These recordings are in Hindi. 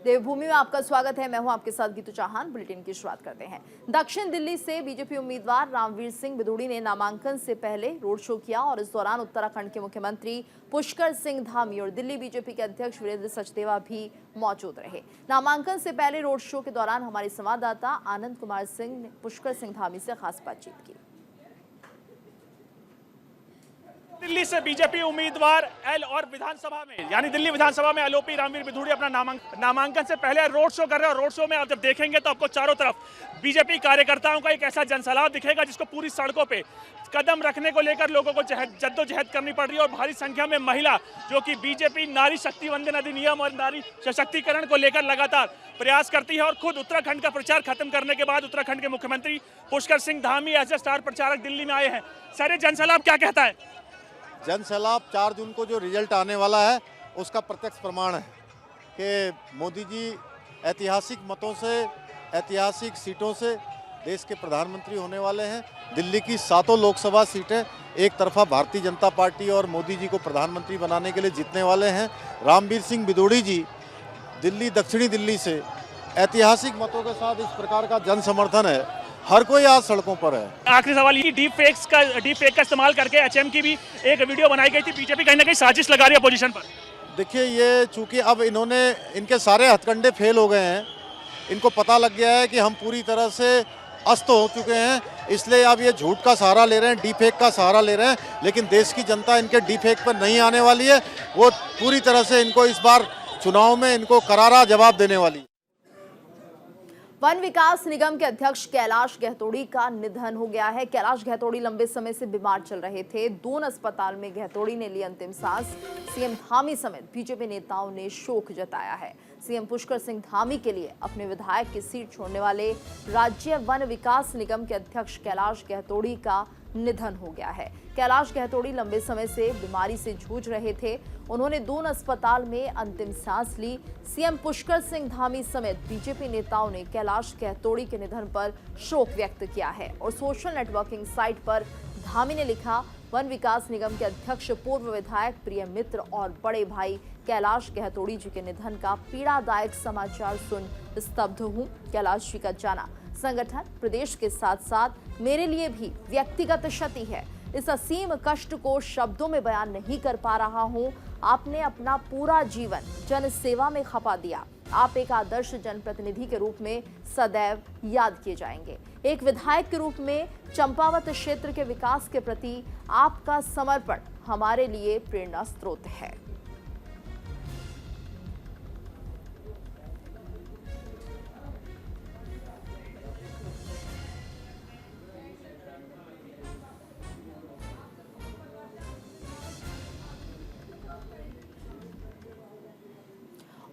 देवभूमि में आपका स्वागत है। मैं हूं आपके साथ गीतू चौहान। बुलेटिन की शुरुआत करते हैं। दक्षिण दिल्ली से बीजेपी उम्मीदवार रामवीर सिंह बिधूड़ी ने नामांकन से पहले रोड शो किया और इस दौरान उत्तराखंड के मुख्यमंत्री पुष्कर सिंह धामी और दिल्ली बीजेपी के अध्यक्ष वीरेंद्र सचदेवा भी मौजूद रहे। नामांकन से पहले रोड शो के दौरान हमारे संवाददाता आनंद कुमार सिंह ने पुष्कर सिंह धामी से खास बातचीत की। दिल्ली से बीजेपी उम्मीदवार और विधानसभा में यानी दिल्ली विधानसभा में एलओपी रामवीर बिधूड़ी अपना नामांकन से पहले रोड शो कर रहे हैं और रोड शो में आप जब देखेंगे तो आपको चारों तरफ बीजेपी कार्यकर्ताओं का एक ऐसा जनसैलाब दिखेगा जिसको पूरी सड़कों पे कदम रखने को लेकर लोगों को जद्दोजहद करनी पड़ रही है और भारी संख्या में महिला जो कि बीजेपी नारी शक्ति वंदन अधिनियम और नारी सशक्तिकरण को लेकर लगातार प्रयास करती है और खुद उत्तराखंड का प्रचार खत्म करने के बाद उत्तराखंड के मुख्यमंत्री Pushkar Singh Dhami as a star प्रचारक दिल्ली में आए हैं। सारे जनसैलाब क्या कहता है? जनसैलाब 4 जून को जो रिजल्ट आने वाला है उसका प्रत्यक्ष प्रमाण है कि मोदी जी ऐतिहासिक मतों से, ऐतिहासिक सीटों से देश के प्रधानमंत्री होने वाले हैं। दिल्ली की 7 लोकसभा सीटें एक तरफा भारतीय जनता पार्टी और मोदी जी को प्रधानमंत्री बनाने के लिए जीतने वाले हैं। रामवीर सिंह बिधूड़ी जी दिल्ली, दक्षिणी दिल्ली से ऐतिहासिक मतों के साथ इस प्रकार का जन समर्थन है। हर कोई आज सड़कों पर है। आखिरी सवाल ये, डीप फेक का इस्तेमाल करके एचएम की भी एक वीडियो बनाई गई थी। बीजेपी कहीं ना कहीं साजिश लगा रही है अपोजिशन पर। देखिए, ये चूंकि अब इनके सारे हथकंडे फेल हो गए हैं, इनको पता लग गया है कि हम पूरी तरह से अस्त हो चुके हैं, इसलिए अब ये झूठ का सहारा ले रहे हैं, डीप फेक का सहारा ले रहे हैं। लेकिन देश की जनता इनके डीप फेक पर नहीं आने वाली है। वो पूरी तरह से इनको इस बार चुनाव में इनको करारा जवाब देने वाली है। वन विकास निगम के अध्यक्ष कैलाश गहतोड़ी का निधन हो गया है। कैलाश गहतोड़ी लंबे समय से बीमार चल रहे थे। दून अस्पताल में गहतोड़ी ने ली अंतिम सांस। सीएम धामी समेत बीजेपी नेताओं ने शोक जताया है। सीएम पुष्कर सिंह धामी के लिए अपने विधायक की सीट छोड़ने वाले राज्य वन विकास निगम के अध्यक्ष कैलाश गहतोड़ी का निधन हो गया है। कैलाश गहतोड़ी लंबे समय से बीमारी से जूझ रहे थे। उन्होंने दून अस्पताल में अंतिम सांस ली। सीएम पुष्कर सिंह धामी समेत बीजेपी नेताओं ने कैलाश गहतोड़ी के निधन पर शोक व्यक्त किया है और सोशल नेटवर्किंग साइट पर धामी ने लिखा, वन विकास निगम के अध्यक्ष पूर्व विधायक प्रिय मित्र और बड़े भाई कैलाश गहतोड़ी जी के निधन का पीड़ादायक समाचार सुन स्तब्ध हूं। कैलाश जी का जाना संगठन, प्रदेश के साथ साथ मेरे लिए भी व्यक्तिगत क्षति है। इस असीम कष्ट को शब्दों में बयान नहीं कर पा रहा हूं। आपने अपना पूरा जीवन जन सेवा में खपा दिया। आप एक आदर्श जनप्रतिनिधि के रूप में सदैव याद किए जाएंगे। एक विधायक के रूप में चंपावत क्षेत्र के विकास के प्रति आपका समर्पण हमारे लिए प्रेरणा स्रोत है।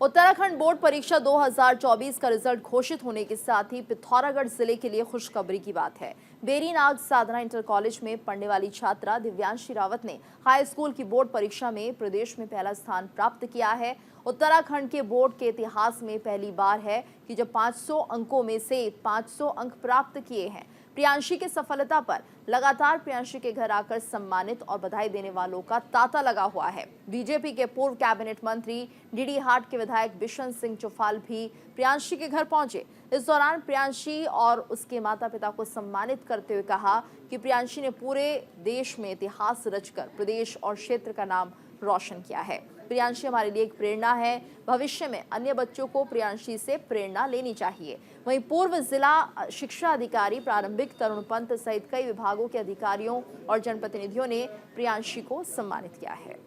उत्तराखंड बोर्ड परीक्षा 2024 का रिजल्ट घोषित होने के साथ ही पिथौरागढ़ जिले के लिए खुशखबरी की बात है। बेरीनाग साधना इंटर कॉलेज में पढ़ने वाली छात्रा दिव्यांशी रावत ने हाई स्कूल की बोर्ड परीक्षा में प्रदेश में पहला स्थान प्राप्त किया है। उत्तराखंड के बोर्ड के इतिहास में पहली बार है कि जब 500 अंकों में से 500 अंक प्राप्त किए हैं। प्रियांशी की सफलता पर लगातार प्रियांशी के घर आकर सम्मानित और बधाई देने वालों का तांता लगा हुआ है। बीजेपी के पूर्व कैबिनेट मंत्री डीडी हाट के विधायक बिशन सिंह चौफाल भी प्रियांशी के घर पहुंचे। इस दौरान प्रियांशी और उसके माता पिता को सम्मानित करते हुए कहा कि प्रियांशी ने पूरे देश में इतिहास रचकर प्रदेश और क्षेत्र का नाम रोशन किया है। प्रियांशी हमारे लिए एक प्रेरणा है। भविष्य में अन्य बच्चों को प्रियांशी से प्रेरणा लेनी चाहिए। वहीं पूर्व जिला शिक्षा अधिकारी प्रारंभिक तरुण पंत सहित कई विभागों के अधिकारियों और जनप्रतिनिधियों ने प्रियांशी को सम्मानित किया है।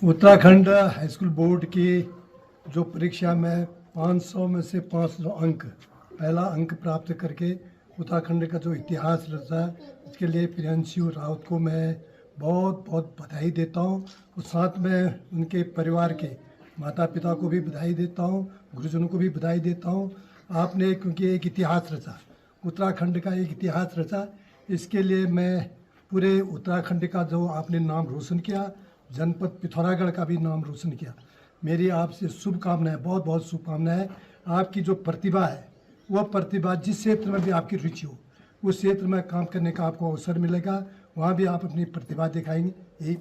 उत्तराखंड हाई स्कूल बोर्ड की जो परीक्षा में 500 में से 500 अंक, पहला अंक प्राप्त करके उत्तराखंड का जो इतिहास रचा, इसके लिए प्रियांशी रावत को मैं बहुत बहुत बधाई देता हूं और साथ में उनके परिवार के माता पिता को भी बधाई देता हूं, गुरुजनों को भी बधाई देता हूं। आपने क्योंकि एक इतिहास रचा, उत्तराखंड का एक इतिहास रचा, इसके लिए मैं पूरे उत्तराखंड का जो आपने नाम रोशन किया, जनपद पिथौरागढ़ का भी नाम रोशन किया। मेरी आपसे शुभकामनाएं, बहुत बहुत शुभकामनाएं। आपकी जो प्रतिभा है, वह प्रतिभा जिस क्षेत्र में भी आपकी रुचि हो, उस क्षेत्र में काम करने का आपको अवसर मिलेगा वहाँ भी आप अपनी प्रतिभा दिखाएंगे। यही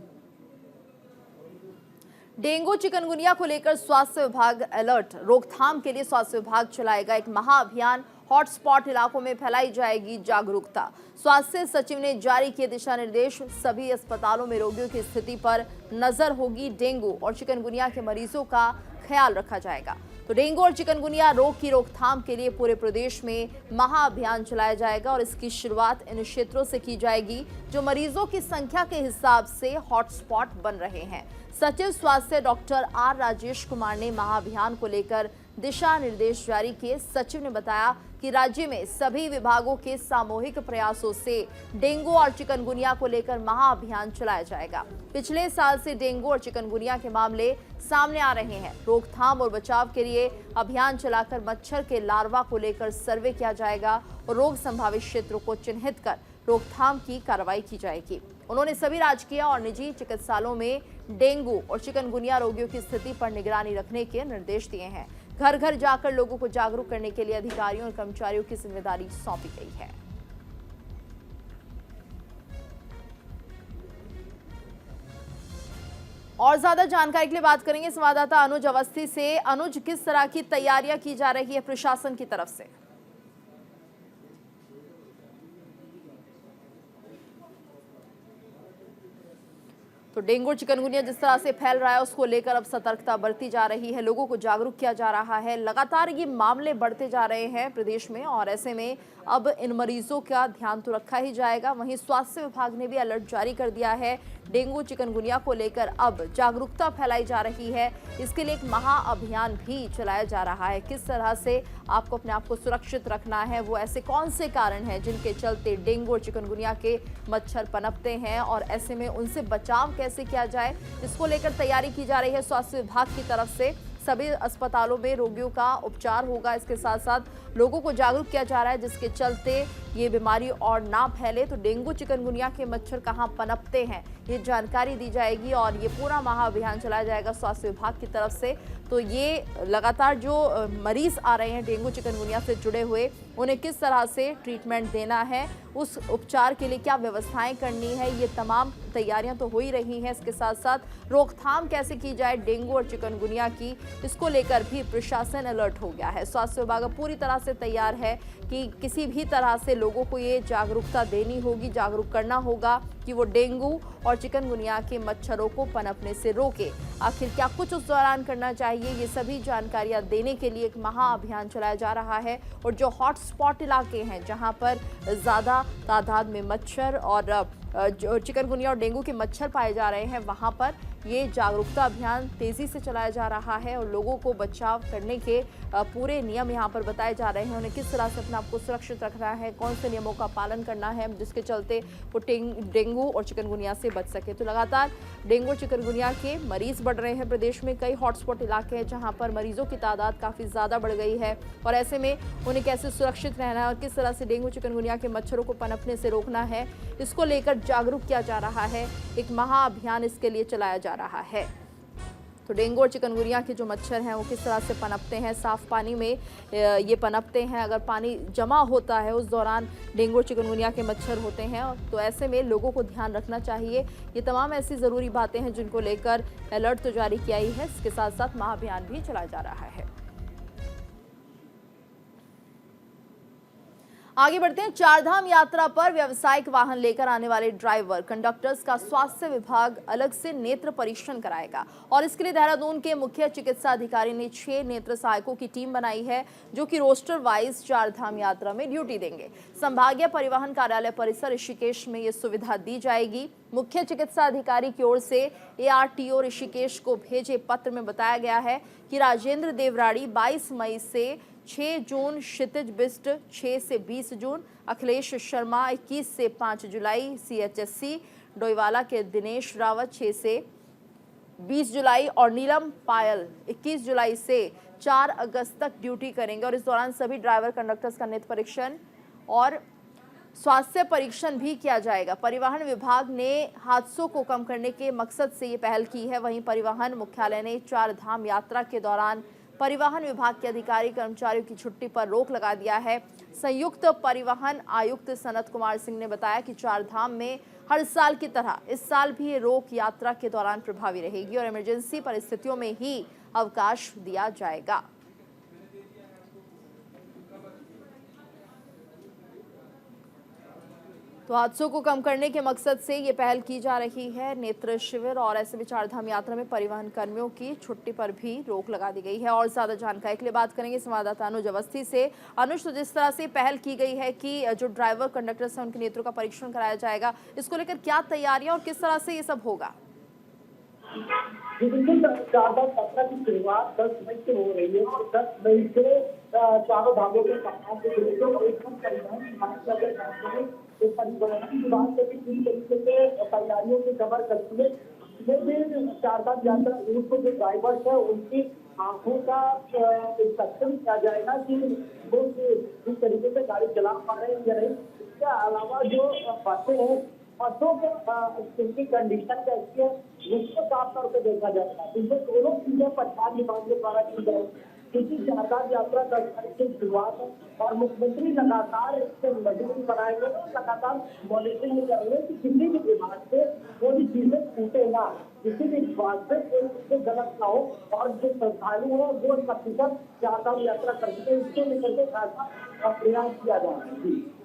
डेंगू चिकनगुनिया को लेकर स्वास्थ्य विभाग अलर्ट। रोकथाम के लिए स्वास्थ्य विभाग चलाएगा एक महाअभियान। हॉटस्पॉट इलाकों में फैलाई जाएगी जागरूकता। स्वास्थ्य सचिव ने जारी किए दिशा निर्देश। सभी अस्पतालों में रोगियों की स्थिति पर नजर होगी। डेंगू और चिकनगुनिया के मरीजों का ख्याल रखा जाएगा। तो डेंगू और चिकनगुनिया रोग की रोकथाम के लिए पूरे प्रदेश में महाअभियान चलाया जाएगा और इसकी शुरुआत इन क्षेत्रों से की जाएगी जो मरीजों की संख्या के हिसाब से हॉटस्पॉट बन रहे हैं। सचिव स्वास्थ्य डॉक्टर आर राजेश कुमार ने महाअभियान को लेकर दिशा निर्देश जारी किए। सचिव ने बताया कि राज्य में सभी विभागों के सामूहिक प्रयासों से डेंगू और चिकनगुनिया को लेकर महाअभियान चलाया जाएगा। पिछले साल से डेंगू और चिकनगुनिया के मामले सामने आ रहे हैं। रोकथाम और बचाव के लिए अभियान चलाकर मच्छर के लार्वा को लेकर सर्वे किया जाएगा और रोग संभावित क्षेत्रों को चिन्हित कर रोकथाम की कार्रवाई की जाएगी। उन्होंने सभी राजकीय और निजी चिकित्सालयों में डेंगू और चिकनगुनिया रोगियों की स्थिति पर निगरानी रखने के निर्देश दिए हैं। घर घर जाकर लोगों को जागरूक करने के लिए अधिकारियों और कर्मचारियों की जिम्मेदारी सौंपी गई है। और ज्यादा जानकारी के लिए बात करेंगे संवाददाता अनुज अवस्थी से। अनुज, किस तरह की तैयारियां की जा रही है प्रशासन की तरफ से? तो डेंगू और चिकनगुनिया जिस तरह से फैल रहा है उसको लेकर अब सतर्कता बरती जा रही है, लोगों को जागरूक किया जा रहा है। लगातार ये मामले बढ़ते जा रहे हैं प्रदेश में और ऐसे में अब इन मरीजों का ध्यान तो रखा ही जाएगा। वहीं स्वास्थ्य विभाग ने भी अलर्ट जारी कर दिया है। डेंगू चिकनगुनिया को लेकर अब जागरूकता फैलाई जा रही है। इसके लिए एक महाअभियान भी चलाया जा रहा है। किस तरह से आपको अपने आप को सुरक्षित रखना है, वो ऐसे कौन से कारण हैं जिनके चलते डेंगू और चिकनगुनिया के मच्छर पनपते हैं और ऐसे में उनसे बचाव कैसे किया जाए, इसको लेकर तैयारी की जा रही है स्वास्थ्य विभाग की तरफ से। सभी अस्पतालों में रोगियों का उपचार होगा। इसके साथ साथ लोगों को जागरूक किया जा रहा है जिसके चलते ये बीमारी और ना फैले। तो डेंगू चिकनगुनिया के मच्छर कहाँ पनपते हैं ये जानकारी दी जाएगी और ये पूरा महाअभियान चलाया जाएगा स्वास्थ्य विभाग की तरफ से। तो ये लगातार जो मरीज आ रहे हैं डेंगू चिकनगुनिया से जुड़े हुए, उन्हें किस तरह से ट्रीटमेंट देना है, उस उपचार के लिए क्या व्यवस्थाएं करनी है, ये तमाम तैयारियां तो हो ही रही हैं। इसके साथ साथ रोकथाम कैसे की जाए डेंगू और चिकनगुनिया की, इसको लेकर भी प्रशासन अलर्ट हो गया है। स्वास्थ्य विभाग पूरी तरह से तैयार है कि किसी भी तरह से लोगों को ये जागरूकता देनी होगी, जागरूक करना होगा कि वो डेंगू और चिकनगुनिया के मच्छरों को पनपने से रोके। आखिर क्या कुछ उस दौरान करना चाहिए, ये सभी जानकारियां देने के लिए एक महाअभियान चलाया जा रहा है। और जो हॉटस्पॉट इलाके हैं जहां पर ज़्यादा तादाद में मच्छर और जो चिकनगुनिया और डेंगू के मच्छर पाए जा रहे हैं, वहां पर ये जागरूकता अभियान तेजी से चलाया जा रहा है और लोगों को बचाव करने के पूरे नियम यहां पर बताए जा रहे हैं। उन्हें किस तरह से अपने आप को सुरक्षित रखना है, कौन से नियमों का पालन करना है जिसके चलते वो डेंगू और चिकनगुनिया से बच सके। तो लगातार डेंगू और चिकनगुनिया के मरीज बढ़ रहे हैं प्रदेश में। कई हॉटस्पॉट इलाके हैं जहाँ पर मरीजों की तादाद काफ़ी ज़्यादा बढ़ गई है और ऐसे में उन्हें कैसे सुरक्षित रहना है और किस तरह से डेंगू चिकनगुनिया के मच्छरों को पनपने से रोकना है, इसको लेकर जागरूक किया जा रहा है। एक महाअभियान इसके लिए चलाया जा रहा है। तो डेंगू और चिकनगुनिया के जो मच्छर हैं वो किस तरह से पनपते हैं, साफ पानी में ये पनपते हैं। अगर पानी जमा होता है उस दौरान डेंगू और चिकनगुनिया के मच्छर होते हैं, तो ऐसे में लोगों को ध्यान रखना चाहिए। ये तमाम ऐसी ज़रूरी बातें हैं जिनको लेकर अलर्ट तो जारी किया ही है, इसके साथ साथ महाअभियान भी चलाया जा रहा है। आगे बढ़ते हैं। चारधाम यात्रा पर व्यावसायिक वाहन लेकर आने वाले ड्राइवर कंडक्टर्स का स्वास्थ्य विभाग अलग से नेत्र परीक्षण कराएगा और इसके लिए देहरादून के मुख्य चिकित्सा अधिकारी ने 6 नेत्र सहायकों की टीम बनाई है जो कि रोस्टर वाइज चारधाम यात्रा में ड्यूटी देंगे। संभागीय परिवहन कार्यालय परिसर ऋषिकेश में ये सुविधा दी जाएगी। मुख्य चिकित्सा अधिकारी की ओर से ARTO ऋषिकेश को भेजे पत्र में बताया गया है कि राजेंद्र देवराड़ी 22 मई से 6 जून, क्षितिज बिस्ट 6 से 20 जून, अखिलेश शर्मा 21 से 5 जुलाई, CHSC डोईवाला के दिनेश रावत 6 से 20 जुलाई और नीलम पायल 21 जुलाई से 4 अगस्त तक ड्यूटी करेंगे। और इस दौरान सभी ड्राइवर कंडक्टर्स का नेत्र परीक्षण और स्वास्थ्य परीक्षण भी किया जाएगा। परिवहन विभाग ने हादसों को कम करने के मकसद से ये पहल की है। वहीं परिवहन मुख्यालय ने चार धाम यात्रा के दौरान परिवहन विभाग के अधिकारी कर्मचारियों की छुट्टी पर रोक लगा दिया है। संयुक्त परिवहन आयुक्त सनत कुमार सिंह ने बताया कि चार धाम में हर साल की तरह इस साल भी ये रोक यात्रा के दौरान प्रभावी रहेगी और इमरजेंसी परिस्थितियों में ही अवकाश दिया जाएगा। तो हादसों को कम करने के मकसद से ये पहल की जा रही है। नेत्र शिविर और ऐसे में चारधाम यात्रा में परिवहन कर्मियों की छुट्टी पर भी रोक लगा दी गई है। और ज्यादा जानकारी के लिए बात करेंगे संवाददाता अनुज अवस्थी से। अनुज, तो जिस तरह से पहल की गई है कि जो ड्राइवर कंडक्टर्स हैं उनके नेत्रों का परीक्षण कराया जाएगा, इसको लेकर क्या तैयारियां और किस तरह से ये सब होगा? बिल्कुल, चारधाम यात्रा की शुरुआत 10 मई से हो रही है और 10 मई से चारों धामों के सफाई के लिए एकदम परिवहन विभाग से भी पूरी तरीके से तैयारियों की कवर करती है। इसमें चारधाम यात्रा रूट को जो ड्राइवर्स है उनकी आंखों का इंस्पेक्शन किया जाएगा कि वो किस तरीके से गाड़ी चला पा रहे हैं या नहीं। इसके अलावा जो बसें हैं, बसों की कंडीशन कैसी है उसको साफ तौर पर देखा जाएगा। इनसे दोनों चीजें परिवहन विभाग के द्वारा की जाएगी, क्योंकि चारधाम यात्रा 10 तारीख की शुरुआत है और मुख्यमंत्री लगातार इससे मजबूत बनाएंगे और लगातार मॉनिटरिंग करेंगे कि किसी भी विभाग से कोई चीजें छूटे ना, किसी भी विभाग से कोई चीजें गलत ना हो और जो श्रद्धालु हो वो प्रतिशत चारधाम यात्रा कर सके, इसको लेकर के खासा प्रयास किया जा रहा है।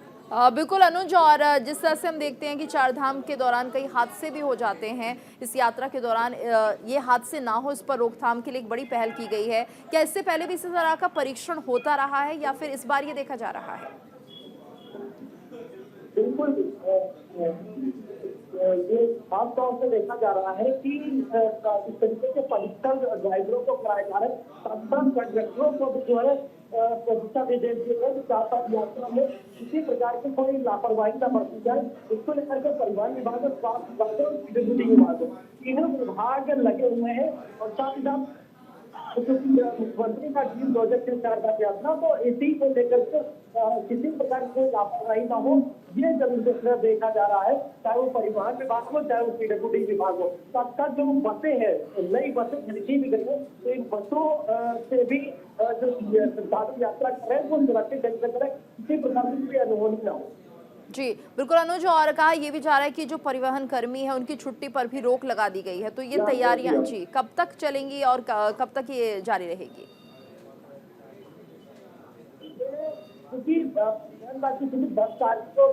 बिल्कुल अनुज, और जिस तरह से हम देखते हैं कि चारधाम के दौरान कई हादसे भी हो जाते हैं, इस यात्रा के दौरान ये हादसे ना हो इस पर रोकथाम के लिए एक बड़ी पहल की गई है। क्या इससे पहले भी इसी तरह का परीक्षण होता रहा है या फिर इस बार ये देखा जा रहा है? बिल्कुल, ये खास तौर से देखा जा रहा है कि इस तरीके से परीक्षण ड्राइवरों को कराए जा रहे हैं, साथ कंडक्टरों को भी जो है दिशा निर्देश दिए गए चारधाम यात्रा में किसी प्रकार की कोई लापरवाही न बरती जाए। इसको लेकर के परिवहन विभाग और स्वास्थ्य विभाग और पीडब्ल्यूडी विभाग तीनों विभाग लगे हुए हैं और साथ ही साथ मुख्यमंत्री का टीम प्रोजेक्ट है चारधाम यात्रा, तो इसी को लेकर के किसी प्रकार की कोई लापरवाही न हो ये जरूर देखा जा रहा है, चाहे वो परिवहन विभाग हो चाहे वो पीडब्ल्यूडी विभाग हो। साथ साथ जो बसें हैं, नई बसें खरीदी भी गई है, तो इन बसों से भी जो श्रद्धालु यात्रा करें वो सुरक्षित ढंग से करें, किसी प्रकार की कोई अनहोनी न हो। जी बिल्कुल अनुज, और कहा यह भी जा रहा है कि जो परिवहन कर्मी है उनकी छुट्टी पर भी रोक लगा दी गई है, तो ये तैयारियां जी कब तक चलेंगी और कब तक ये जारी रहेगी? क्योंकि 10 तारीख को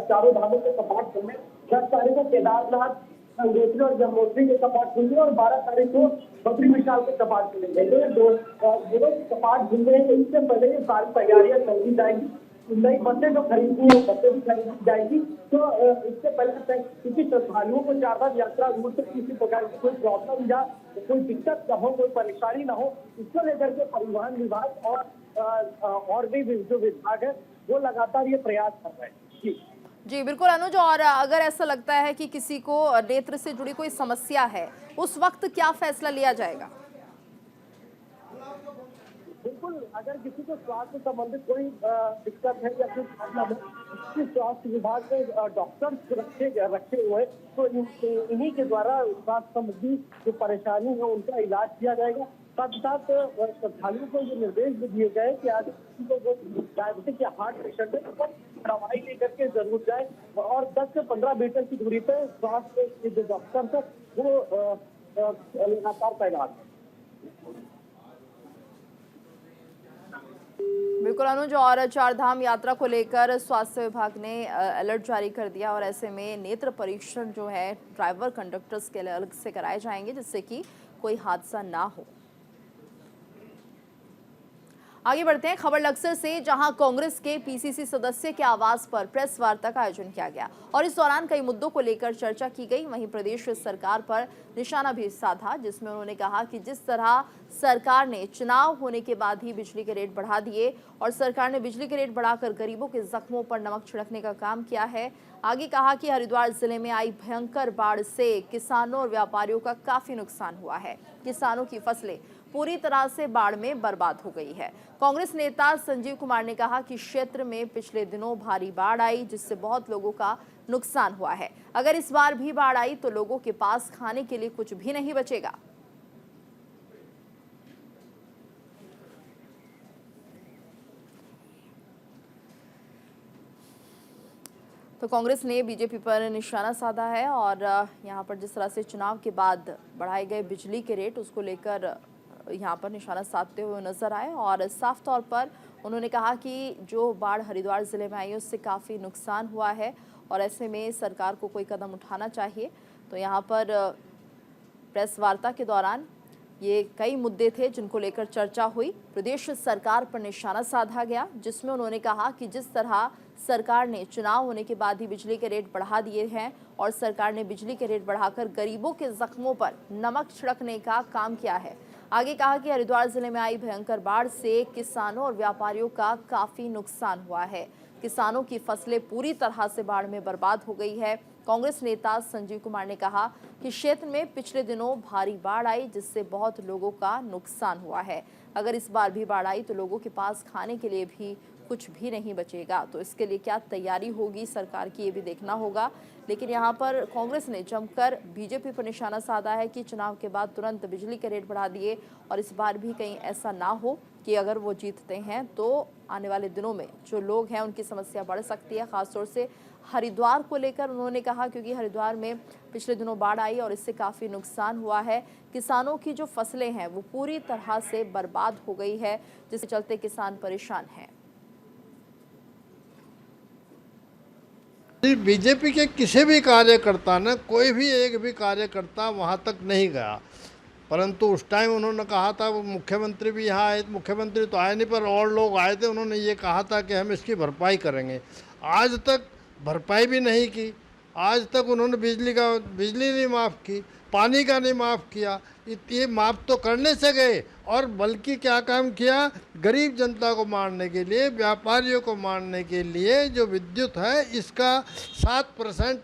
चारों धामों के कपाट खुलने, 10 तारीख को केदारनाथ, गंगोत्री और यमुनोत्री के कपाट खुलेंगे और 12 तारीख को बद्री विशाल के कपाट खुलेंगे। दोनों कपाट खुलने हैं, इससे पहले ये सारी तैयारियां कर दी जाएंगी। नई बसें जो खरीदनी है बसें भी खरीदी जाएगी, तो इससे पहले क्योंकि श्रद्धालुओं को चारधाम यात्रा रूट से किसी प्रकार की कोई प्रॉब्लम या कोई दिक्कत न हो, कोई परेशानी न हो, इसको लेकर के परिवहन विभाग और भी जो विभाग है वो लगातार ये प्रयास कर रहे हैं। जी बिल्कुल अनुज, और अगर ऐसा लगता है कि किसी को नेत्र से जुड़ी कोई समस्या है उस वक्त क्या फैसला लिया जाएगा? बिल्कुल, अगर किसी को स्वास्थ्य संबंधित कोई दिक्कत है या कोई प्रॉब्लम है, स्वास्थ्य विभाग के डॉक्टर्स रखे हुए हैं, तो इन्हीं के द्वारा स्वास्थ्य संबंधी जो परेशानी है उनका इलाज किया जाएगा। साथ साथ श्रद्धालुओं को ये निर्देश भी दिए गए कि आज किसी को जो डायबिटिक या हार्ट पेशेंट है वो दवाई लेकर के जरूर जाए और 10 से 15 मीटर की दूरी पे स्वास्थ्य के जो डॉक्टर्स है वो लगातार तैनात है। बिल्कुल अनुज, और चारधाम यात्रा को लेकर स्वास्थ्य विभाग ने अलर्ट जारी कर दिया और ऐसे में नेत्र परीक्षण जो है ड्राइवर कंडक्टर्स के लिए अलग से कराए जाएंगे जिससे कि कोई हादसा ना हो। आगे बढ़ते हैं खबर लक्सर से, जहां कांग्रेस के पीसीसी सदस्य के आवास पर प्रेस वार्ता का आयोजन किया गया और इस दौरान कई मुद्दों को लेकर चर्चा की गई। वहीं प्रदेश सरकार पर निशाना भी साधा, जिसमें उन्होंने कहा कि जिस तरह सरकार ने चुनाव होने के बाद ही बिजली के रेट बढ़ा दिए और सरकार ने बिजली के रेट बढ़ाकर गरीबों के जख्मों पर नमक छिड़कने का काम किया है। आगे कहा कि हरिद्वार जिले में आई भयंकर बाढ़ से किसानों और व्यापारियों का काफी नुकसान हुआ है। किसानों की फसलें पूरी तरह से बाढ़ में बर्बाद हो गई है। कांग्रेस नेता संजीव कुमार ने कहा कि क्षेत्र में पिछले दिनों भारी बाढ़ आई जिससे बहुत लोगों का नुकसान हुआ है। अगर इस बार भी बाढ़ आई तो लोगों के पास खाने के लिए कुछ भी नहीं बचेगा। तो कांग्रेस ने बीजेपी पर निशाना साधा है और यहाँ पर जिस तरह से चुनाव के बाद बढ़ाए गए बिजली के रेट उसको लेकर यहाँ पर निशाना साधते हुए नजर आए और साफ तौर पर उन्होंने कहा कि जो बाढ़ हरिद्वार जिले में आई है उससे काफ़ी नुकसान हुआ है और ऐसे में सरकार को कोई कदम उठाना चाहिए। तो यहाँ पर प्रेस वार्ता के दौरान ये कई मुद्दे थे जिनको लेकर चर्चा हुई। प्रदेश सरकार पर निशाना साधा गया जिसमें उन्होंने कहा कि जिस तरह सरकार ने चुनाव होने के बाद ही बिजली के रेट बढ़ा दिए हैं और सरकार ने बिजली के रेट बढ़ाकर गरीबों के जख्मों पर नमक छिड़कने का काम किया है। आगे कहा कि हरिद्वार जिले में आई भयंकर बाढ़ से किसानों और व्यापारियों का काफी नुकसान हुआ है। किसानों की फसलें पूरी तरह से बाढ़ में बर्बाद हो गई है। कांग्रेस नेता संजीव कुमार ने कहा कि क्षेत्र में पिछले दिनों भारी बाढ़ आई जिससे बहुत लोगों का नुकसान हुआ है। अगर इस बार भी बाढ़ आई तो लोगों के पास खाने के लिए भी कुछ भी नहीं बचेगा। तो इसके लिए क्या तैयारी होगी सरकार की, ये भी देखना होगा। लेकिन यहाँ पर कांग्रेस ने जमकर बीजेपी पर निशाना साधा है कि चुनाव के बाद तुरंत बिजली के रेट बढ़ा दिए और इस बार भी कहीं ऐसा ना हो कि अगर वो जीतते हैं तो आने वाले दिनों में जो लोग हैं उनकी समस्या बढ़ सकती है। खासतौर से हरिद्वार को लेकर उन्होंने कहा क्योंकि हरिद्वार में पिछले दिनों बाढ़ आई और इससे काफ़ी नुकसान हुआ है। किसानों की जो फसलें हैं वो पूरी तरह से बर्बाद हो गई है जिसके चलते किसान परेशान हैं। बीजेपी के किसी भी कार्यकर्ता ने, कोई भी एक भी कार्यकर्ता वहाँ तक नहीं गया, परंतु उस टाइम उन्होंने कहा था, वो मुख्यमंत्री भी यहाँ आए, मुख्यमंत्री तो आए नहीं पर और लोग आए थे, उन्होंने ये कहा था कि हम इसकी भरपाई करेंगे। आज तक भरपाई भी नहीं की। आज तक उन्होंने बिजली नहीं माफ़ की, पानी का नहीं माफ़ किया। ये माफ़ तो करने से गए और बल्कि क्या काम किया, गरीब जनता को मारने के लिए, व्यापारियों को मारने के लिए जो विद्युत है इसका 7%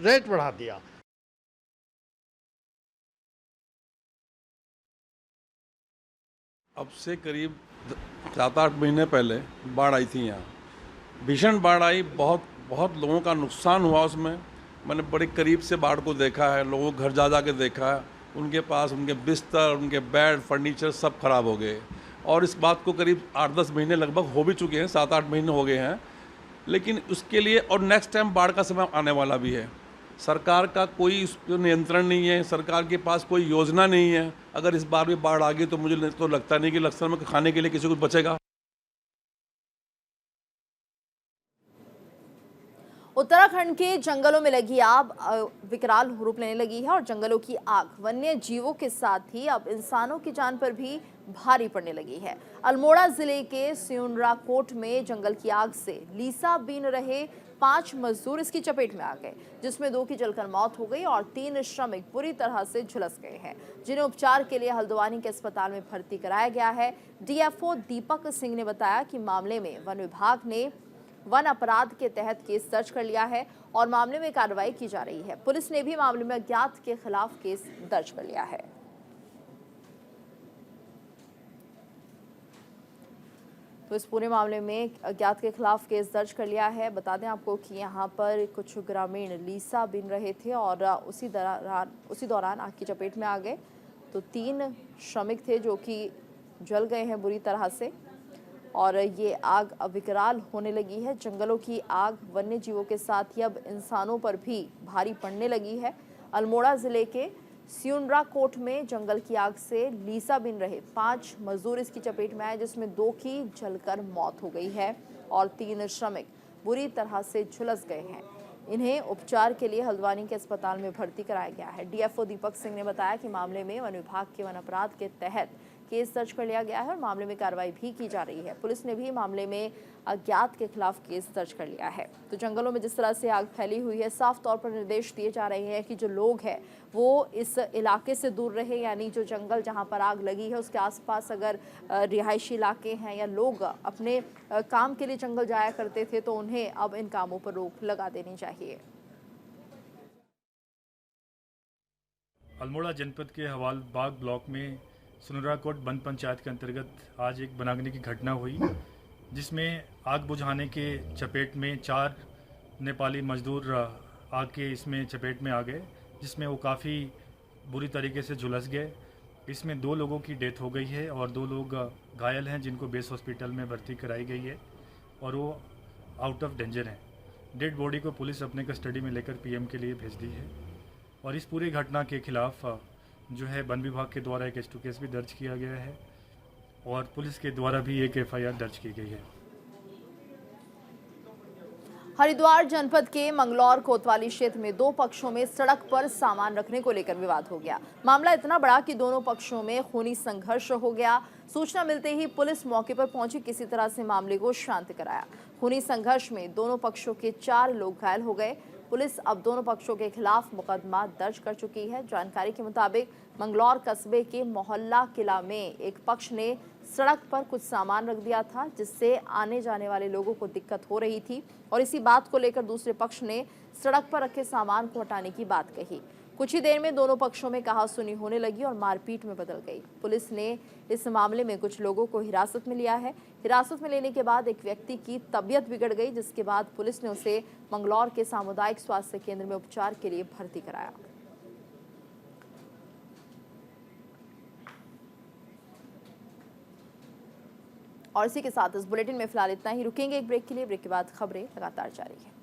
रेट बढ़ा दिया। अब से करीब 7-8 महीने पहले बाढ़ आई थी यहाँ, भीषण बाढ़ आई, बहुत लोगों का नुकसान हुआ उसमें। मैंने बड़े करीब से बाढ़ को देखा है, लोगों को घर जा के देखा है, उनके पास उनके बिस्तर, उनके बेड, फर्नीचर सब खराब हो गए। और इस बात को करीब 8-10 महीने लगभग हो भी चुके हैं, 7-8 महीने हो गए हैं। लेकिन उसके लिए और नेक्स्ट टाइम बाढ़ का समय आने वाला भी है। सरकार का कोई उस पर नियंत्रण नहीं है, सरकार के पास कोई योजना नहीं है। अगर इस बार भी बाढ़ आ गई तो मुझे तो लगता नहीं कि लक्ष्मण में खाने के लिए किसी को बचेगा। उत्तराखंड के जंगलों में लगी आग विकराल रूप लेने लगी है और जंगलों की आग वन्य जीवों के साथ ही अब इंसानों की जान पर भी भारी पड़ने लगी है। अल्मोड़ा जिले के सियुनरा कोट में जंगल की आग से लीसा बीन रहे 5 मजदूर इसकी चपेट में आ गए, जिसमें 2 की जलकर मौत हो गई और 3 श्रमिक बुरी तरह से झुलस गए हैं, जिन्हें उपचार के लिए हल्द्वानी के अस्पताल में भर्ती कराया गया है। डीएफओ दीपक सिंह ने बताया कि मामले में वन विभाग ने वन अपराध के तहत केस दर्ज कर लिया है और मामले में कार्रवाई की जा रही है। पुलिस ने भी मामले में अज्ञात के खिलाफ केस दर्ज कर लिया है। तो इस पूरे मामले में अज्ञात के खिलाफ केस दर्ज कर लिया है। बता दें आपको कि यहाँ पर कुछ ग्रामीण लीसा बिन रहे थे और उसी दौरान आग की चपेट में आ गए। तो 3 श्रमिक थे जो कि जल गए हैं बुरी तरह से और ये आग अब विकराल होने लगी है। जंगलों की आग वन्य जीवों के साथ ही अब इंसानों पर भी भारी पड़ने लगी है। अल्मोड़ा जिले के सियुनरा कोट में जंगल की आग से लीसा बिन रहे 5 मजदूर इसकी चपेट में आए, जिसमें 2 की जलकर मौत हो गई है और 3 श्रमिक बुरी तरह से झुलस गए हैं। इन्हें उपचार के लिए हल्द्वानी के अस्पताल में भर्ती कराया गया है। डीएफओ दीपक सिंह ने बताया कि मामले में वन विभाग के वन अपराध के तहत केस दर्ज कर लिया गया है और मामले में कार्रवाई भी की जा रही है। पुलिस ने भी मामले में अज्ञात के खिलाफ केस दर्ज कर लिया है। तो जंगलों में जिस तरह से आग फैली हुई है, साफ तौर पर निर्देश दिए जा रहे हैं कि जो लोग हैं वो इस इलाके से दूर रहे, यानी जो जंगल जहां पर आग लगी है उसके आसपास अगर रिहायशी इलाके हैं या लोग अपने काम के लिए जंगल जाया करते थे तो उन्हें अब इन कामों पर रोक लगा देनी चाहिए। अल्मोड़ा जनपद के हवालबाग ब्लॉक में सुनराकोट वन पंचायत के अंतर्गत आज एक बनागनी की घटना हुई, जिसमें आग बुझाने के चपेट में 4 नेपाली मजदूर आग के इसमें चपेट में आ गए, जिसमें वो काफ़ी बुरी तरीके से झुलस गए। इसमें 2 लोगों की डेथ हो गई है और 2 लोग घायल हैं, जिनको बेस हॉस्पिटल में भर्ती कराई गई है और वो आउट ऑफ डेंजर हैं। डेड बॉडी को पुलिस अपने कस्टडी में लेकर पीएम के लिए भेज दी है। और इस पूरी घटना के खिलाफ जो है वन विभाग के द्वारा एक S2 केस भी दर्ज किया गया है और पुलिस के द्वारा भी एक FIR दर्ज की गई है। हरिद्वार जनपद के मंगलौर कोतवाली क्षेत्र में दो पक्षों में सड़क पर सामान रखने को लेकर विवाद हो गया। मामला इतना बड़ा कि दोनों पक्षों में खूनी संघर्ष हो गया। सूचना मिलते ही पुलिस मौके पर पहुंची, किसी तरह से मामले को शांत कराया। खूनी संघर्ष में दोनों पक्षों के 4 लोग घायल हो गए। पुलिस अब दोनों पक्षों के खिलाफ मुकदमा दर्ज कर चुकी है। जानकारी के मुताबिक मंगलौर कस्बे के मोहल्ला किला में एक पक्ष ने सड़क पर कुछ सामान रख दिया था, जिससे आने जाने वाले लोगों को दिक्कत हो रही थी और इसी बात को लेकर दूसरे पक्ष ने सड़क पर रखे सामान को हटाने की बात कही। कुछ ही देर में दोनों पक्षों में कहासुनी होने लगी और मारपीट में बदल गई। पुलिस ने इस मामले में कुछ लोगों को हिरासत में लिया है। हिरासत में लेने के बाद एक व्यक्ति की तबीयत बिगड़ गई, जिसके बाद पुलिस ने उसे मंगलौर के सामुदायिक स्वास्थ्य केंद्र में उपचार के लिए भर्ती कराया। और इसी के साथ इस बुलेटिन में फिलहाल इतना ही। रुकेंगे एक ब्रेक के लिए। ब्रेक के बाद खबरें लगातार जारी है।